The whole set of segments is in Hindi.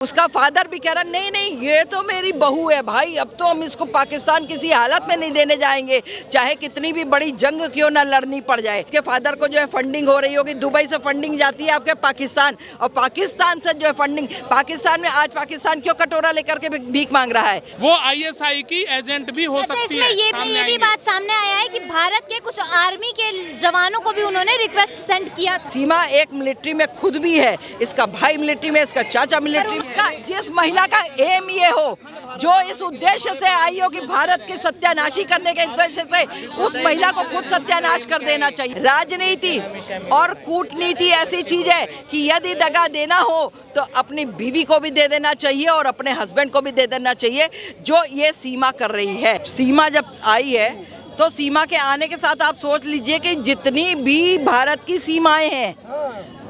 उसका फादर भी कह रहा नहीं नहीं ये तो मेरी बहू है भाई, अब तो हम इसको पाकिस्तान किसी हालत में नहीं देने जाएंगे, चाहे कितनी भी बड़ी जंग क्यों ना लड़नी पड़ जाए। के फादर को जो है फंडिंग हो रही होगी, दुबई से फंडिंग जाती है आपके पाकिस्तान, और पाकिस्तान से जो है फंडिंग पाकिस्तान में, आज पाकिस्तान क्यों कटोरा लेकर के भीख मांग रहा है? वो ISI की एजेंट भी हो सकती है। ये भी बात सामने आया है कि भारत के कुछ आर्मी के जवानों को भी उन्होंने रिक्वेस्ट सेंड किया था। सीमा एक मिलिट्री में खुद भी है, इसका भाई मिलिट्री में, इसका चाचा मिलिट्री में। जिस महिला का एम ये हो, जो इस उद्देश्य से आई हो कि भारत की सत्यानाशी करने के उद्देश्य से, उस महिला को खुद सत्यानाश कर देना चाहिए। राजनीति और कूटनीति ऐसी चीज है कि यदि दगा देना हो तो अपनी बीवी को भी दे देना चाहिए और अपने हस्बैंड को भी दे देना चाहिए, जो ये सीमा कर रही है। सीमा जब आई है तो सीमा के आने के साथ आप सोच लीजिए कि जितनी भी भारत की सीमाएं हैं,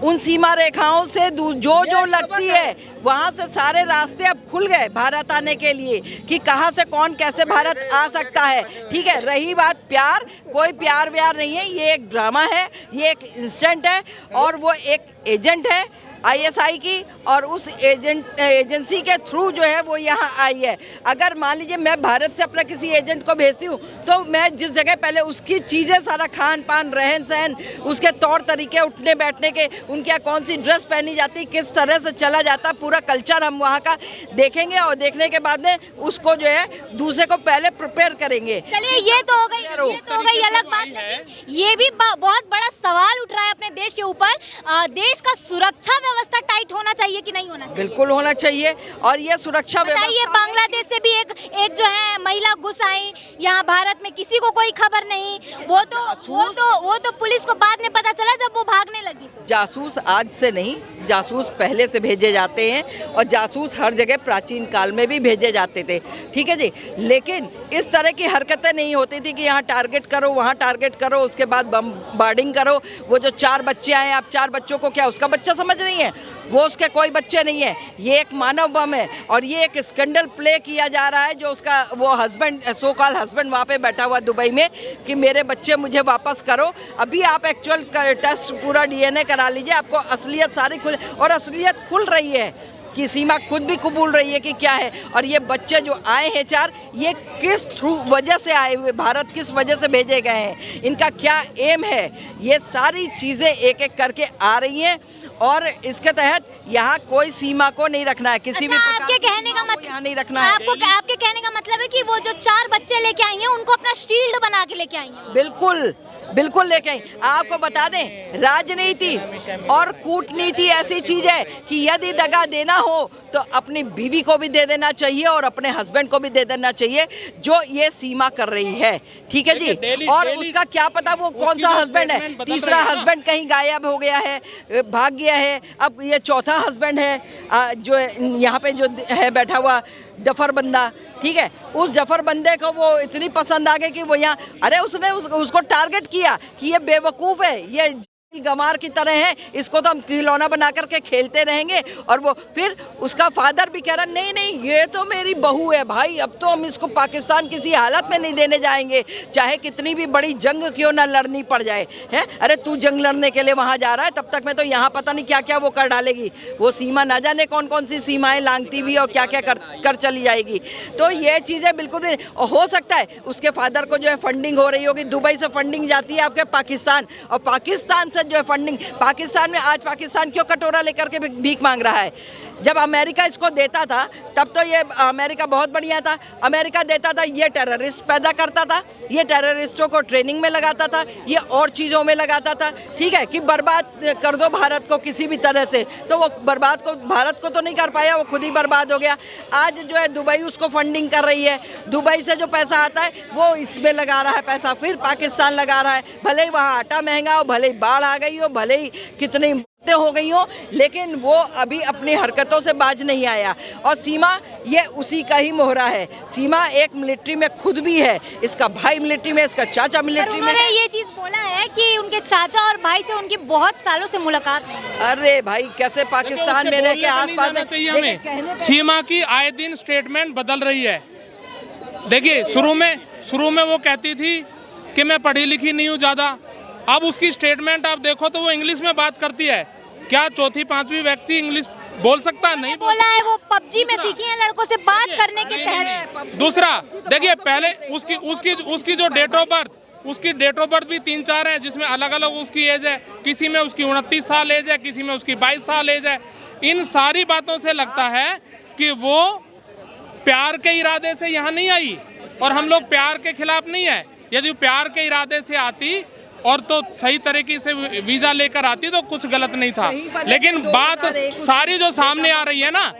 उन सीमा रेखाओं से जो लगती है, वहाँ से सारे रास्ते अब खुल गए भारत आने के लिए, कि कहाँ से कौन कैसे भारत आ सकता है। ठीक है, रही बात प्यार, कोई प्यार व्यार नहीं है, ये एक ड्रामा है, ये एक इंस्टेंट है, और वो एक एजेंट है ISI की, और उस एजेंसी के थ्रू जो है वो यहाँ आई है। अगर मान लीजिए मैं भारत से अपना किसी एजेंट को भेजती हूँ, तो मैं जिस जगह पहले उसकी चीज़ें, सारा खान पान, रहन सहन, उसके तौर तरीके, उठने बैठने के, उनके यहाँ कौन सी ड्रेस पहनी जाती, किस तरह से चला जाता, पूरा कल्चर हम वहाँ का देखेंगे, और देखने के बाद में उसको जो है दूसरे को पहले प्रिपेयर करेंगे। चलिए ये तो हो गई अलग बात, लेकिन ये भी बहुत बड़ा सवाल उठ रहा है अपने देश के ऊपर। देश का सुरक्षा व्यवस्था टाइट होना चाहिए कि नहीं होना चाहिए? बिल्कुल होना चाहिए, और ये सुरक्षा व्यवस्था, बांग्लादेश से भी एक जो है महिला घुस आई यहाँ भारत में, किसी को कोई खबर नहीं, वो तो पुलिस को बाद में पता चला जब वो भागने लगी। जासूस आज से नहीं, जासूस पहले से भेजे जाते हैं, और जासूस हर जगह प्राचीन काल में भी भेजे जाते थे। ठीक है जी, लेकिन इस तरह की हरकतें नहीं होती थी कि यहाँ टारगेट करो, वहाँ टारगेट करो, उसके बाद बम्बार्डिंग करो। वो जो 4 बच्चे आए, आप 4 बच्चों को क्या उसका बच्चा समझ रही है? वो उसके कोई बच्चे नहीं है, ये एक मानव बम है, और ये एक स्कैंडल प्ले किया जा रहा है, जो उसका वो हस्बैंड, सो कॉल हस्बैंड वहाँ पे बैठा हुआ दुबई में, कि मेरे बच्चे मुझे वापस करो। अभी आप एक्चुअल टेस्ट पूरा DNA करा लीजिए, आपको असलियत सारी खुल, और असलियत खुल रही है कि सीमा खुद भी कबूल रही है कि क्या है। और ये बच्चे जो आए हैं 4, ये किस वजह से आए हुए, भारत किस वजह से भेजे गए हैं, इनका क्या एम है, ये सारी चीज़ें एक एक करके आ रही हैं। और इसके तहत यहाँ कोई सीमा को नहीं रखना है, किसी भी प्रकार आपके कहने का मतलब यहाँ नहीं रखना है। आपके कहने का मतलब है कि वो जो 4 बच्चे लेके आई हैं, उनको अपना शील्ड बना के लेके आई हैं? बिल्कुल बिल्कुल लेके आई। आपको बता दें, राजनीति और कूटनीति ऐसी चीज है कि यदि दगा देना हो तो अपनी बीवी को भी दे देना चाहिए और अपने हस्बैंड को भी दे देना चाहिए, जो ये सीमा कर रही है। ठीक है जी, और उसका क्या पता वो कौन सा हस्बैंड है, तीसरा हस्बैंड कहीं गायब हो गया है, भाग गया है, अब ये चौथा हस्बैंड है, जो यहाँ पे जो है बैठा हुआ जफर बंदा। ठीक है, उस जफर बंदे को वो इतनी पसंद आ गई कि वो यहाँ, अरे उसने उसको टारगेट किया कि ये बेवकूफ़ है, ये गमार की तरह है, इसको तो हम खिलौना बना करके खेलते रहेंगे। और वो फिर उसका फादर भी कह रहा नहीं नहीं ये तो मेरी बहू है भाई, अब तो हम इसको पाकिस्तान किसी हालत में नहीं देने जाएंगे, चाहे कितनी भी बड़ी जंग क्यों ना लड़नी पड़ जाए। है, अरे तू जंग लड़ने के लिए वहाँ जा रहा है, तब तक मैं तो यहाँ पता नहीं क्या क्या वो कर डालेगी। वो सीमा ना जाने कौन कौन सी सीमाएं लांघती भी और क्या क्या कर चली जाएगी। तो ये चीज़ें बिल्कुल भी हो सकता है उसके फादर को जो है फंडिंग हो रही होगी, दुबई से फंडिंग जाती है आपके पाकिस्तान, और पाकिस्तान जो है फंडिंग, पाकिस्तान में, आज पाकिस्तान क्यों कटोरा लेकर के भीख मांग रहा है? जब अमेरिका इसको देता था तब तो ये अमेरिका बहुत बढ़िया था, अमेरिका देता था, ये टेररिस्ट पैदा करता था, ये टेररिस्टों को ट्रेनिंग में लगाता था, ये और चीज़ों में लगाता था। ठीक है, कि बर्बाद कर दो भारत को किसी भी तरह से, तो वो भारत को तो नहीं कर पाया, वो खुद ही बर्बाद हो गया। आज जो है दुबई उसको फंडिंग कर रही है, दुबई से जो पैसा आता है वो इसमें लगा रहा है पैसा, फिर पाकिस्तान लगा रहा है। भले ही वहाँ आटा महंगा हो, भले ही बाढ़ आ गई हो, भले ही कितनी हो गई हो, लेकिन वो अभी अपनी हरकतों से बाज नहीं आया। और सीमा ये उसी का ही मोहरा है। सीमा एक मिलिट्री में खुद भी है, इसका भाई मिलिट्री में, इसका चाचा मिलिट्री में। ये चीज बोला है कि उनके चाचा और भाई से उनकी बहुत सालों से मुलाकात नहीं। अरे भाई, कैसे पाकिस्तान में रह के आसपास में सीमा की आए दिन स्टेटमेंट बदल रही है। देखिए, शुरू में वो कहती थी कि मैं पढ़ी लिखी नहीं हूँ ज़्यादा, अब उसकी स्टेटमेंट आप देखो तो वो इंग्लिश में बात करती है। क्या चौथी पांचवी व्यक्ति इंग्लिश बोल सकता है, नहीं बोला है वो पबजी में सीखी है लड़कों से बात करने के तहत। दूसरा देखिए, पहले उसकी जो डेट ऑफ बर्थ, उसकी डेट ऑफ बर्थ भी 3-4 है, जिसमें अलग अलग उसकी एज है। किसी में उसकी 29 साल एज है, किसी में उसकी 22 साल एज है। इन सारी बातों से लगता है कि वो प्यार के इरादे से यहाँ नहीं आई, और हम लोग प्यार के खिलाफ नहीं है। यदि प्यार के इरादे से आती और तो सही तरीके से वीजा लेकर आती तो कुछ गलत नहीं था। लेकिन बात सारी जो सामने आ रही है ना,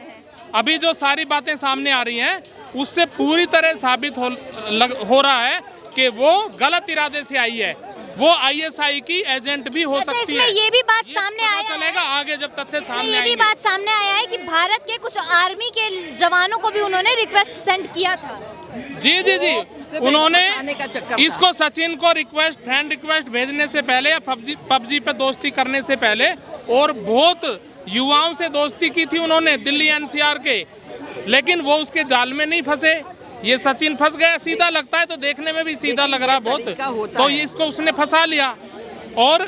अभी जो सारी बातें सामने आ रही हैं, उससे पूरी तरह साबित हो रहा है कि वो गलत इरादे से आई है। वो आईएसआई की एजेंट भी हो सकती है। ये भी बात सामने आया चलेगा आगे जब तथ्य सामने ये आएंगे। भी बात सामने आया है कि भारत के कुछ आर्मी के जवानों को भी उन्होंने रिक्वेस्ट सेंड किया था। जी उन्होंने का चक्कर था। इसको सचिन को फ्रेंड रिक्वेस्ट भेजने से पहले या पबजी पे दोस्ती करने से पहले और बहुत युवाओं से दोस्ती की थी उन्होंने, दिल्ली एनसीआर के, लेकिन वो उसके जाल में नहीं फंसे। ये सचिन फंस गया, सीधा लगता है तो देखने में भी सीधा लग रहा बहुत, तो ये इसको उसने फंसा लिया। और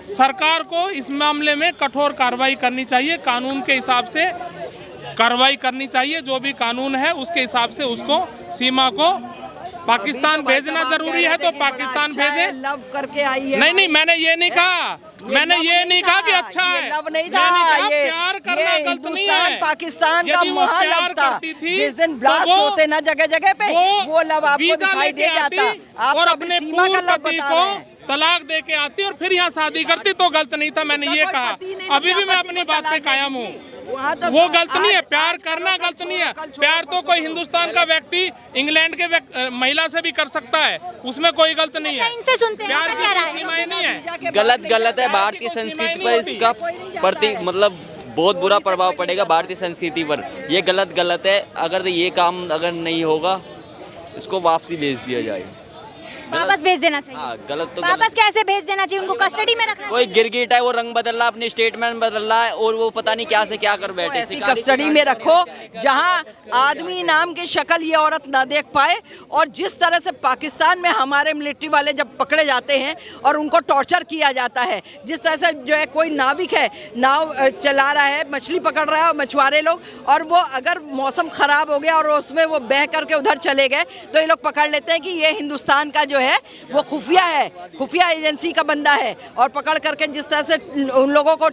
सरकार को इस मामले में कठोर कार्रवाई करनी चाहिए, कानून के हिसाब से कार्रवाई करनी चाहिए। जो भी कानून है उसके हिसाब से उसको, सीमा को पाकिस्तान भेजना जरूरी है तो पाकिस्तान भेजे। लव करके आई है। नहीं, मैंने ये नहीं कहा, मैंने ये नहीं कहा कि अच्छा है, लव नहीं था, ये प्यार करना गलत नहीं है। पाकिस्तान का महालव था। जिस दिन ब्लास्ट होते ना जगह जगह पे, वो लव आपको दिखाई दे जाता। आप और अपने पूर्व पति को तलाक दे के आती और फिर यहाँ शादी करती तो गलत नहीं था। मैंने ये कहा, अभी भी मैं अपनी बात पे कायम हूँ। वो गलत नहीं है, प्यार करना गलत नहीं है। प्यार तो कोई हिंदुस्तान का व्यक्ति इंग्लैंड के महिला से भी कर सकता है, उसमें कोई गलत नहीं है। इनसे सुनते हैं प्यार क्या की सीमाएं नहीं है। गलत है। भारतीय संस्कृति पर इसका प्रति मतलब बहुत बुरा प्रभाव पड़ेगा भारतीय संस्कृति पर। ये गलत है। अगर ये काम अगर नहीं होगा, इसको वापसी भेज दिया जाए। वापस भेज देना चाहिए। गलत तो वापस कैसे भेज देना चाहिए? उनको कस्टडी में रखना कोई गिरगिट है, वो रंग बदल रहा है, अपनी स्टेटमेंट बदल रहा है, और वो पता नहीं क्या से क्या कर बैठे। ऐसी कस्टडी में रखो जहां आदमी नाम की शक्ल ये औरत ना देख पाए। और जिस तरह से पाकिस्तान में हमारे मिलिट्री वाले जब पकड़े जाते हैं और उनको टॉर्चर किया जाता है, जिस तरह से जो है कोई नाविक है, नाव चला रहा है, मछली पकड़ रहा है, मछुआरे लोग, और वो अगर मौसम खराब हो गया और उसमें वो बह करके उधर चले गए तो ये लोग पकड़ लेते हैं कि ये हिंदुस्तान का जो है वो खुफिया है, खुफिया एजेंसी का बंदा है, और पकड़ करके जिस तरह से उन लोगों को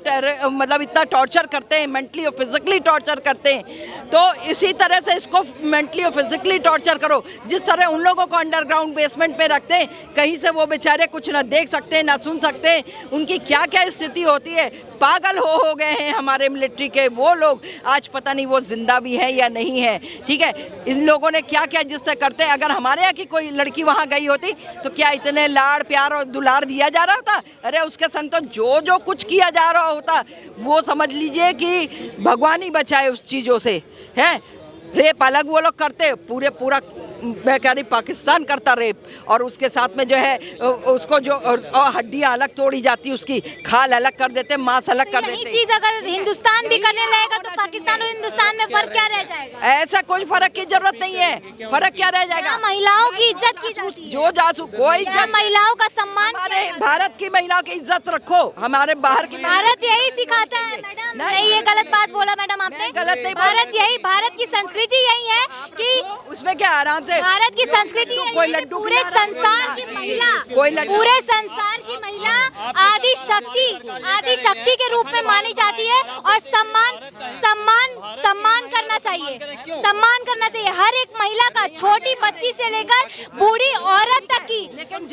मतलब इतना टॉर्चर करते हैं, मेंटली और फिजिकली टॉर्चर करते हैं। तो इसी तरह से इसको मेंटली और फिजिकली टॉर्चर करो। जिस तरह उन लोगों को अंडरग्राउंड बेसमेंट में रखते हैं, कहीं से वो बेचारे कुछ ना देख सकते हैं ना सुन सकते हैं, उनकी क्या क्या स्थिति होती है। पागल हो गए हैं हमारे मिलिट्री के वो लोग। आज पता नहीं वो जिंदा भी है या नहीं है। ठीक है, इन लोगों ने क्या क्या जिससे करते हैं। अगर हमारे यहाँ की कोई लड़की वहाँ गई होती तो क्या इतने लाड़ प्यार और दुलार दिया जा रहा होता? अरे उसके संग तो जो कुछ किया जा रहा होता, वो समझ लीजिए कि भगवान ही बचाए उस चीज़ों से। है रेप अलग वो लोग करते, पूरा मैं कह रही पाकिस्तान करता रेप, और उसके साथ में जो है उसको जो हड्डियां अलग तोड़ी जाती, उसकी खाल अलग कर देते, मांस अलग कर देते। चीज अगर हिंदुस्तान भी करने लगेगा तो पाकिस्तान और हिंदुस्तान में फर्क क्या रह जाएगा? ऐसा कोई फर्क की जरूरत नहीं है। फर्क क्या रह जाएगा? महिलाओं की इज्जत की जाती है। जो जासू कोई इज्जत, महिलाओं का सम्मान, हमारे भारत की महिलाओं की इज्जत रखो। हमारे बाहर की भारत यही सिखाता है मैडम। नहीं, ये गलत बात बोला मैडम आपने। गलत नहीं, भारत की संस्कृति यही है कि उसमें क्या आराम से भारत की संस्कृति कोई लड्डू पूरे संसार की महिला, पूरे संसार की महिला आदि शक्ति के रूप में मानी जाती है, और सम्मान करना चाहिए हर एक महिला का, छोटी बच्ची से लेकर बूढ़ी औरत तक की। लेकिन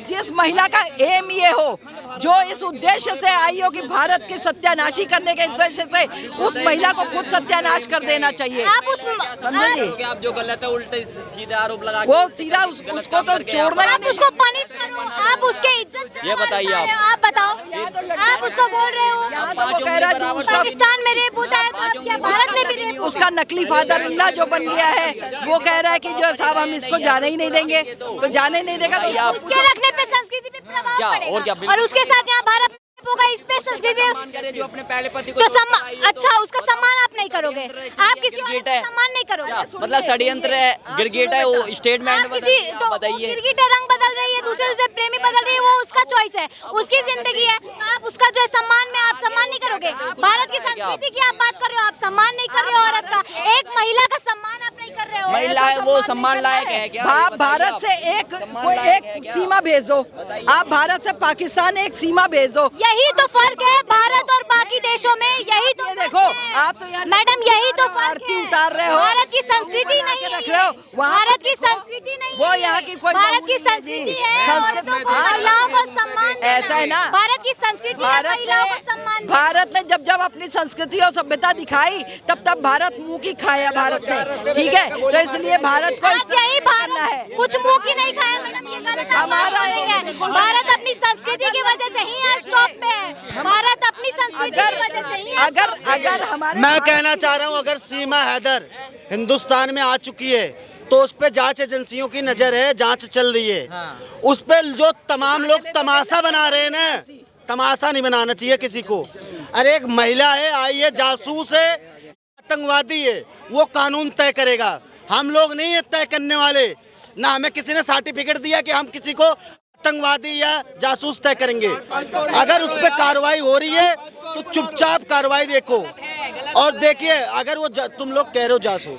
जिस महिला का एम ये हो, जो इस उद्देश्य से आई हो कि भारत की सत्यानाशी करने के उद्देश्य से, उस महिला को खुद सत्यानाश कर देना चाहिए। आप समझे? आप जो गलत है उल्टे सीधे आरोप लगा, वो सीधा उसको तो छोड़ना। आप उसको पनिश करो, आप उसके इज्जत। ये बताइए आप बताओ, आप उसको बोल रहे हो पाकिस्तान में रेप होता है, तो आप क्या भारत में भी रेप? उसका नकली फादर अल्लाह जो बन गया है, वो कह रहा है कि जो साहब हम इसको जाने ही नहीं देंगे, तो जाने नहीं देगा तो उसके रखने पे संस्कृति पे प्रभाव पड़ेगा। और उसके साथ यहाँ भारत होगा, इस पे के संस्कृति सम्मान करे जो अपने पहले पति को तो छोड़कर सम्मान, आई है, अच्छा उसका सम्मान आप नहीं करोगे, आप किसी और गिरगिट का है। सम्मान नहीं करोगे। मतलब षड्यंत्र है, गिरगिट है, वो स्टेटमेंट आप किसी तो बताइए। गिरगिट रंग बदल रही है, दूसरे से प्रेमी बदल रही है, वो उसका चॉइस है, उसकी जिंदगी है। तो आप उसका जो है सम्मान में आप सम्मान नहीं करोगे। भारत की संस्कृति की आप बात कर रहे हो, आप सम्मान नहीं कर रहे हो औरत का, एक महिला का सम्मान आप नहीं कर रहे हो। महिला है वो सम्मान लायक है क्या? आप भारत से एक सीमा भेज दो, आप भारत से पाकिस्तान एक सीमा भेज दो। यही तो फर्क है भारत और बाकी देशों में, यही तो ये फर्क देखो, है। आप तो यहाँ मैडम यही तो फर्क आरती है। उतार रहे हो, भारत की संस्कृति नहीं है रख रहे हो, ये। वहाँ भारत की देखो, संस्कृति नहीं वो है यहाँ ये। की कोई भारत की बहुमूल्य संस्कृति नहीं। है संस्कृत औरतों को, में महिलाओं को सम्मान देना। ऐसा है ना? भारत की संस्कृति है महिलाओं को सम्मान देना। भारत ने जब अपनी संस्कृति और सभ्यता दिखाई, तब भारत मुंह की खाया भारत ने, ठीक है। तो इसलिए भारत को आप यही करना है। भारत कुछ मुंह की नहीं खाया मैडम, ये गलत हमारा नहीं है। भारत अपनी संस्कृति की वजह से ही आज टॉप पे है। भारत अपनी संस्कृति की वजह से ही आज अगर top पे है। अगर हमारे मैं कहना चाह रहा हूं, अगर सीमा हैदर हिंदुस्तान में आ चुकी है तो उस पे जांच एजेंसियों की नजर है, जांच चल रही है। उस पे जो तमाम लोग तमाशा बना रहे हैं ना, तमाशा नहीं बनाना चाहिए किसी को। अरे एक महिला है, आई है, जासूस है, आतंकवादी है, वो कानून तय करेगा। हम लोग नहीं है तय करने वाले, ना हमें किसी ने सर्टिफिकेट दिया कि हम किसी को आतंकवादी या जासूस तय करेंगे। अगर उस पर कार्रवाई हो रही है तो चुपचाप कार्रवाई देखो और देखिए, अगर वो तुम लोग कह रहे हो जासूस,